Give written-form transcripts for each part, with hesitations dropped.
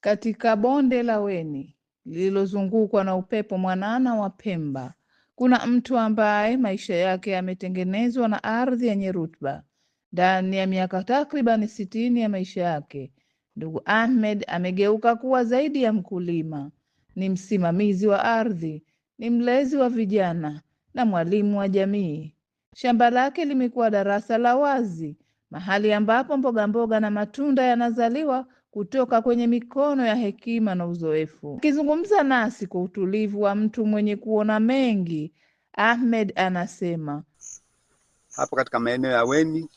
Katika bonde la Weni lililozungukwa na upepo mwanana wa Pemba, kuna mtu ambaye maisha yake yametengenezwa na ardhi yenye rutuba. Ndani ya miaka takribani 60 ya maisha yake, ndugu Ahmed amegeuka kuwa zaidi ya mkulima. Ni msimamizi wa ardhi, ni mlezi wa vijana na mwalimu wa jamii. Shamba lake limekuwa darasa la wazi, mahali ambapo mboga na matunda yanazaliwa kutoka kwenye mikono ya hekima na uzoefu. Akizungumza nasi kwa utulivu wa mtu mwenye kuona mengi, Ahmed anasema, hapo katika maeneo ya Weni.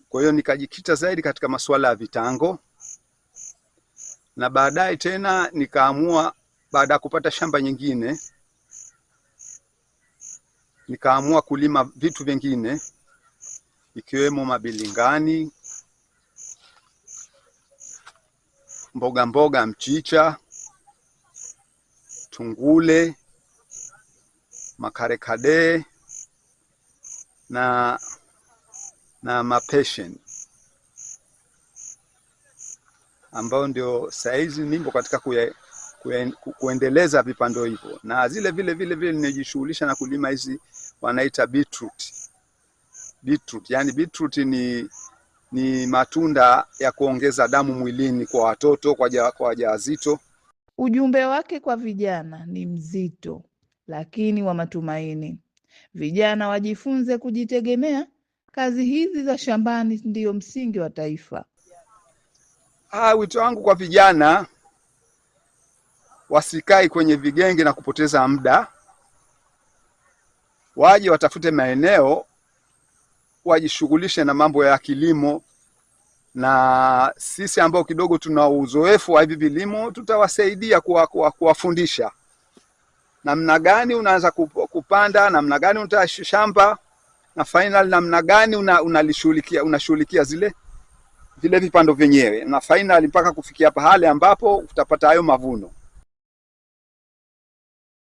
Kwa hiyo nikajikita zaidi katika masuala ya vitango, na baadaye tena nikaamua, baada ya kupata shamba nyingine, nikaamua kulima vitu vingine ikiwemo mabilingani, mboga mchicha, tungule, makarekade na mapeshen, ambao ndio saizi nimbo katika kuendeleza vipando hivyo. Na zile vile nimejishughulisha na kulima hizi wanaita beetroot. Yani beetroot ni matunda ya kuongeza damu mwilini kwa watoto, kwa wajawazito. Ujumbe wake kwa vijana ni mzito lakini wa matumaini. Vijana wajifunze kujitegemea. Kazi hizi za shambani ndiyo msingi wa taifa. Wito wangu kwa vijana, wasikai kwenye vigenge na kupoteza muda. Waje watafute maeneo, wajishughulishe na mambo ya kilimo, na sisi ambao kidogo tuna uzoefu wa hivi vilimo tutawasaidia kuwafundisha namna gani unaanza kupanda, namna gani unatashamba shamba, na final namna gani unashughulikia vile vipando vyenyewe, na final mpaka kufikia pahali ambapo utapata hayo mavuno.